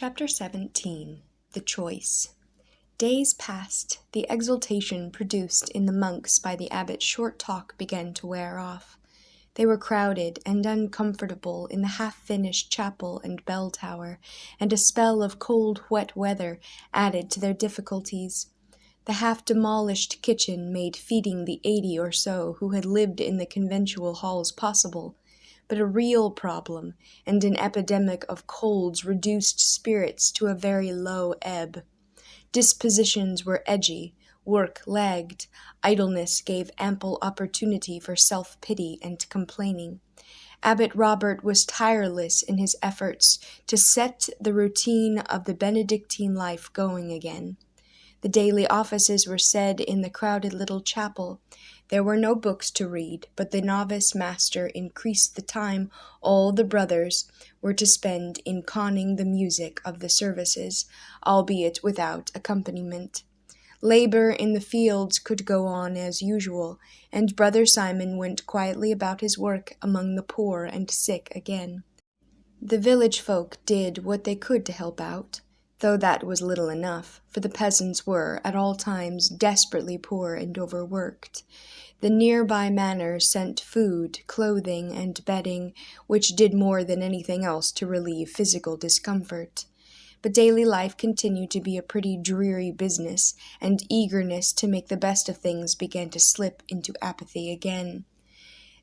Chapter 17. The Choice. Days passed. The exultation produced in the monks by the abbot's short talk began to wear off. They were crowded and uncomfortable in the half-finished chapel and bell tower, and a spell of cold, wet weather added to their difficulties. The half-demolished kitchen made feeding the 80 or so who had lived in the conventual halls possible, but a real problem and an epidemic of colds reduced spirits to a very low ebb. Dispositions were edgy, work lagged, idleness gave ample opportunity for self-pity and complaining. Abbot Robert was tireless in his efforts to set the routine of the Benedictine life going again. The daily offices were said in the crowded little chapel. There were no books to read, but the novice master increased the time all the brothers were to spend in conning the music of the services, albeit without accompaniment. Labor in the fields could go on as usual, and Brother Simon went quietly about his work among the poor and sick again. The village folk did what they could to help out, though that was little enough, for the peasants were, at all times, desperately poor and overworked. The nearby manors sent food, clothing, and bedding, which did more than anything else to relieve physical discomfort. But daily life continued to be a pretty dreary business, and eagerness to make the best of things began to slip into apathy again.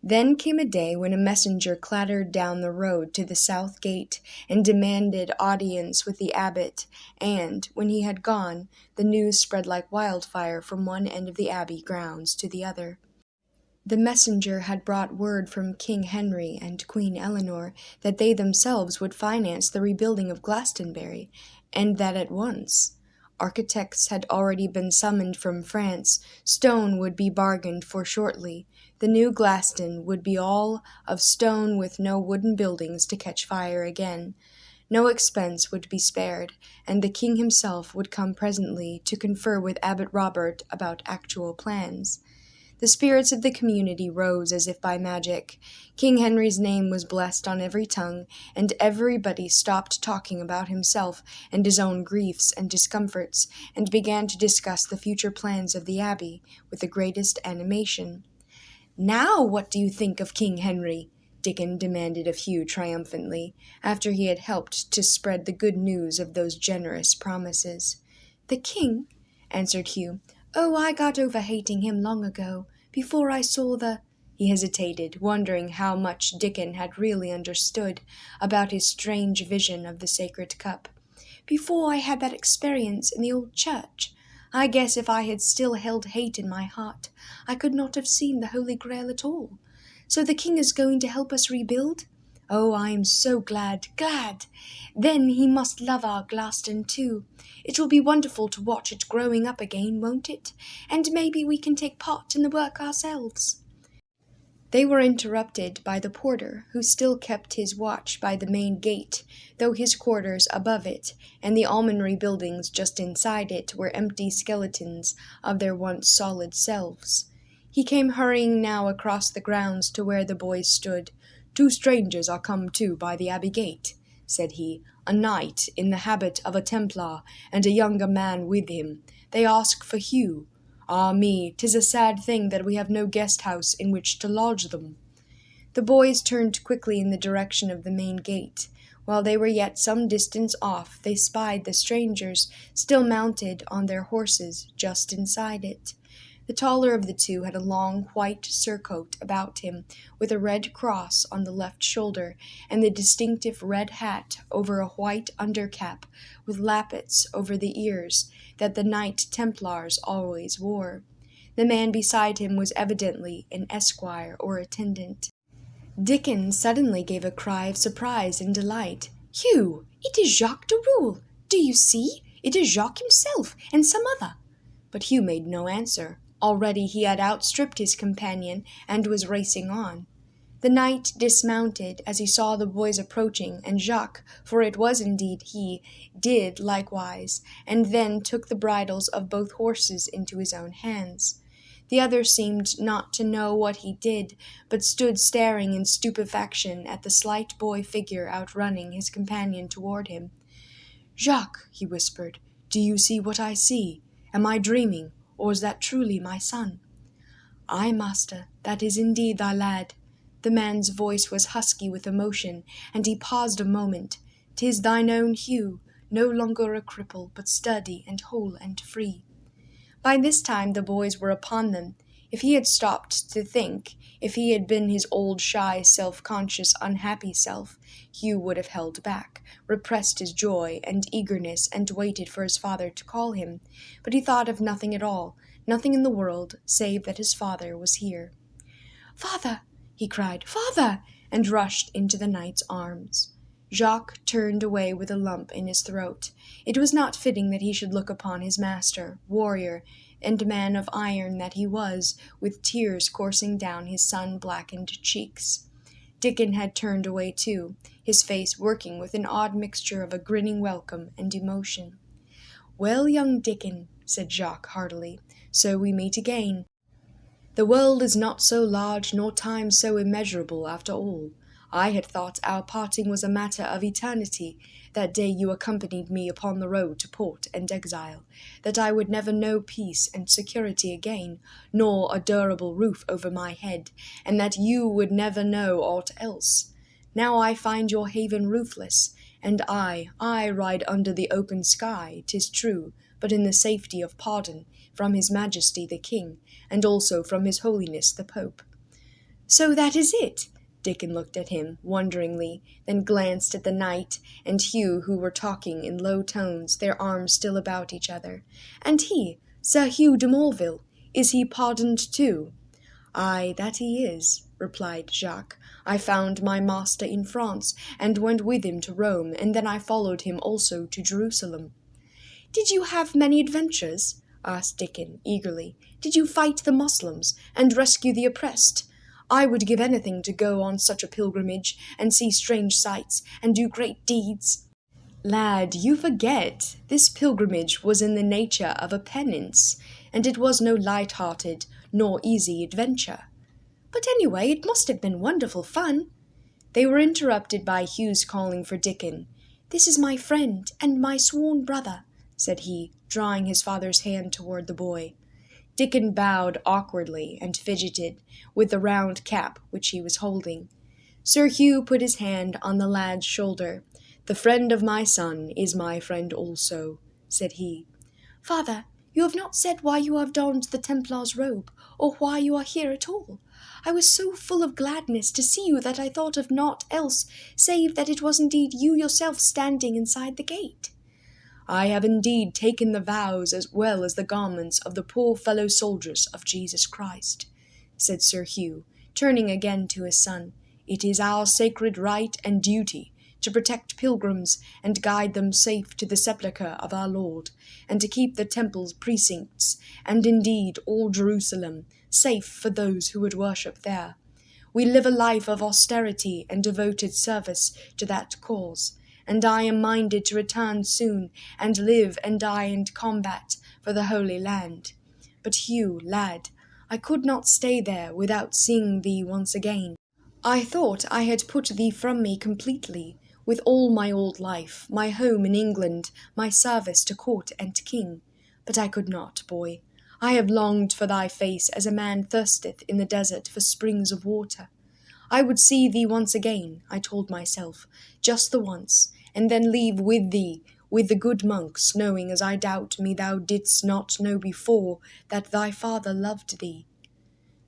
Then came a day when a messenger clattered down the road to the south gate and demanded audience with the abbot, and, when he had gone, the news spread like wildfire from one end of the abbey grounds to the other. The messenger had brought word from King Henry and Queen Eleanor that they themselves would finance the rebuilding of Glastonbury, and that at once. Architects had already been summoned from France, stone would be bargained for shortly. The new Glaston would be all of stone with no wooden buildings to catch fire again. No expense would be spared, and the king himself would come presently to confer with Abbot Robert about actual plans. The spirits of the community rose as if by magic. King Henry's name was blessed on every tongue, and everybody stopped talking about himself and his own griefs and discomforts, and began to discuss the future plans of the abbey with the greatest animation. "Now what do you think of King Henry?" Dickon demanded of Hugh triumphantly, after he had helped to spread the good news of those generous promises. "The king?" answered Hugh. "Oh, I got over hating him long ago, before I saw the—" He hesitated, wondering how much Dickon had really understood about his strange vision of the sacred cup. "Before I had that experience in the old church. I guess if I had still held hate in my heart, I could not have seen the Holy Grail at all. So the king is going to help us rebuild? Oh, I am so glad, glad! Then he must love our Glaston too. It will be wonderful to watch it growing up again, won't it? And maybe we can take part in the work ourselves." They were interrupted by the porter, who still kept his watch by the main gate, though his quarters above it, and the almonry buildings just inside it, were empty skeletons of their once solid selves. He came hurrying now across the grounds to where the boys stood. "Two strangers are come to by the abbey gate," said he, "a knight in the habit of a Templar, and a younger man with him. They ask for Hugh. Ah me, 'tis a sad thing that we have no guest-house in which to lodge them." The boys turned quickly in the direction of the main gate. While they were yet some distance off, they spied the strangers, still mounted on their horses, just inside it. The taller of the two had a long white surcoat about him, with a red cross on the left shoulder, and the distinctive red hat over a white undercap with lappets over the ears that the Knight Templars always wore. The man beside him was evidently an esquire or attendant. Dickon suddenly gave a cry of surprise and delight. "Hugh, it is Jacques de Rule! Do you see? It is Jacques himself, and some other." But Hugh made no answer. Already he had outstripped his companion and was racing on. The knight dismounted as he saw the boys approaching, and Jacques, for it was indeed he, did likewise, and then took the bridles of both horses into his own hands. The other seemed not to know what he did, but stood staring in stupefaction at the slight boy figure outrunning his companion toward him. "Jacques," he whispered, "do you see what I see? Am I dreaming, or is that truly my son?" "Aye, master, that is indeed thy lad." The man's voice was husky with emotion, and he paused a moment. "'Tis thine own Hugh, no longer a cripple, but sturdy and whole and free." By this time the boys were upon them. If he had stopped to think, if he had been his old shy, self-conscious, unhappy self, Hugh would have held back, repressed his joy and eagerness, and waited for his father to call him. But he thought of nothing at all, nothing in the world, save that his father was here. "Father!" he cried, "Father!" and rushed into the knight's arms. Jacques turned away with a lump in his throat. It was not fitting that he should look upon his master, warrior, and man of iron that he was, with tears coursing down his sun-blackened cheeks. Dickon had turned away too, his face working with an odd mixture of a grinning welcome and emotion. "Well, young Dickon," said Jacques heartily, "so we meet again. The world is not so large nor time so immeasurable after all. I had thought our parting was a matter of eternity, that day you accompanied me upon the road to port and exile, that I would never know peace and security again, nor a durable roof over my head, and that you would never know aught else. Now I find your haven roofless, and I ride under the open sky, 'tis true, but in the safety of pardon, from His Majesty the King, and also from His Holiness the Pope." "So that is it?" Dickon looked at him wonderingly, then glanced at the knight and Hugh, who were talking in low tones, their arms still about each other. "And he, Sir Hugh de Morville, is he pardoned too?" "Aye, that he is," replied Jacques. "I found my master in France, and went with him to Rome, and then I followed him also to Jerusalem." "Did you have many adventures?" asked Dickon eagerly. "Did you fight the Moslems, and rescue the oppressed? I would give anything to go on such a pilgrimage, and see strange sights, and do great deeds." "Lad, you forget. This pilgrimage was in the nature of a penance, and it was no light-hearted nor easy adventure." "But anyway, it must have been wonderful fun." They were interrupted by Hugh's calling for Dickon. "This is my friend, and my sworn brother," said he, drawing his father's hand toward the boy. Dickon bowed awkwardly and fidgeted with the round cap which he was holding. Sir Hugh put his hand on the lad's shoulder. "The friend of my son is my friend also," said he. "Father, you have not said why you have donned the Templar's robe, or why you are here at all. I was so full of gladness to see you that I thought of naught else, save that it was indeed you yourself standing inside the gate." "I have indeed taken the vows as well as the garments of the poor fellow soldiers of Jesus Christ," said Sir Hugh, turning again to his son. "It is our sacred right and duty to protect pilgrims and guide them safe to the sepulchre of our Lord, and to keep the temple's precincts, and indeed all Jerusalem, safe for those who would worship there. We live a life of austerity and devoted service to that cause, and I am minded to return soon, and live and die in combat for the Holy Land. But Hugh, lad, I could not stay there without seeing thee once again. I thought I had put thee from me completely, with all my old life, my home in England, my service to court and king. But I could not, boy. I have longed for thy face as a man thirsteth in the desert for springs of water. I would see thee once again, I told myself, just the once, and then leave with thee, with the good monks, knowing as I doubt me thou didst not know before, that thy father loved thee."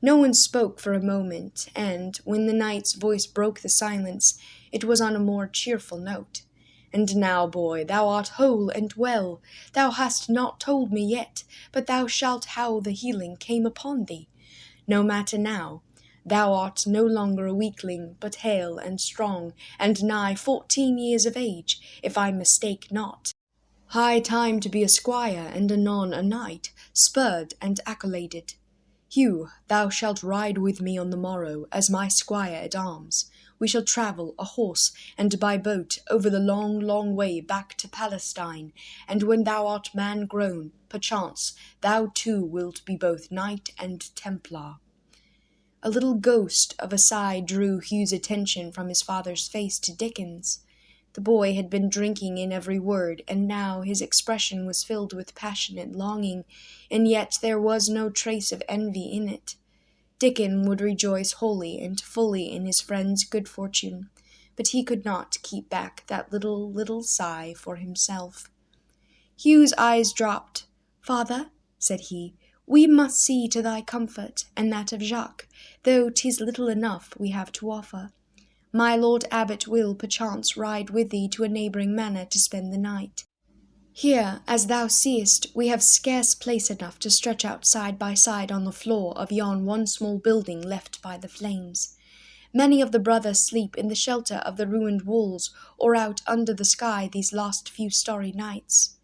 No one spoke for a moment, and, when the knight's voice broke the silence, it was on a more cheerful note. "And now, boy, thou art whole and well. Thou hast not told me yet, but thou shalt how the healing came upon thee. No matter now. Thou art no longer a weakling, but hale and strong, and nigh 14 years of age, if I mistake not. High time to be a squire, and anon a knight, spurred and accoladed. Hugh, thou shalt ride with me on the morrow, as my squire at arms. We shall travel a horse and by boat over the long, long way back to Palestine, and when thou art man grown, perchance thou too wilt be both knight and Templar." A little ghost of a sigh drew Hugh's attention from his father's face to Dickon's. The boy had been drinking in every word, and now his expression was filled with passionate longing, and yet there was no trace of envy in it. Dickon would rejoice wholly and fully in his friend's good fortune, but he could not keep back that little sigh for himself. Hugh's eyes dropped. "Father," said he, "we must see to thy comfort, and that of Jacques, though 'tis little enough we have to offer. My lord abbot will, perchance, ride with thee to a neighbouring manor to spend the night. Here, as thou seest, we have scarce place enough to stretch out side by side on the floor of yon one small building left by the flames. Many of the brothers sleep in the shelter of the ruined walls, or out under the sky these last few starry nights."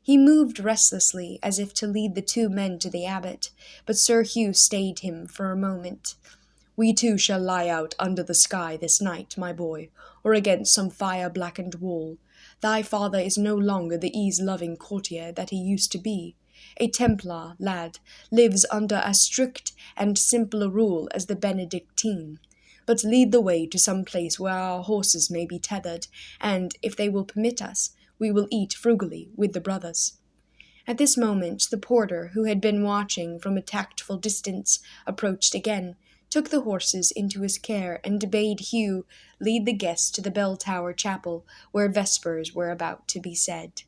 He moved restlessly, as if to lead the two men to the abbot, but Sir Hugh stayed him for a moment. "We too shall lie out under the sky this night, my boy, or against some fire-blackened wall. Thy father is no longer the ease-loving courtier that he used to be. A Templar, lad, lives under as strict and simple a rule as the Benedictine. But lead the way to some place where our horses may be tethered, and, if they will permit us, we will eat frugally with the brothers." At this moment the porter, who had been watching from a tactful distance, approached again, took the horses into his care, and bade Hugh lead the guests to the bell-tower chapel, where vespers were about to be said.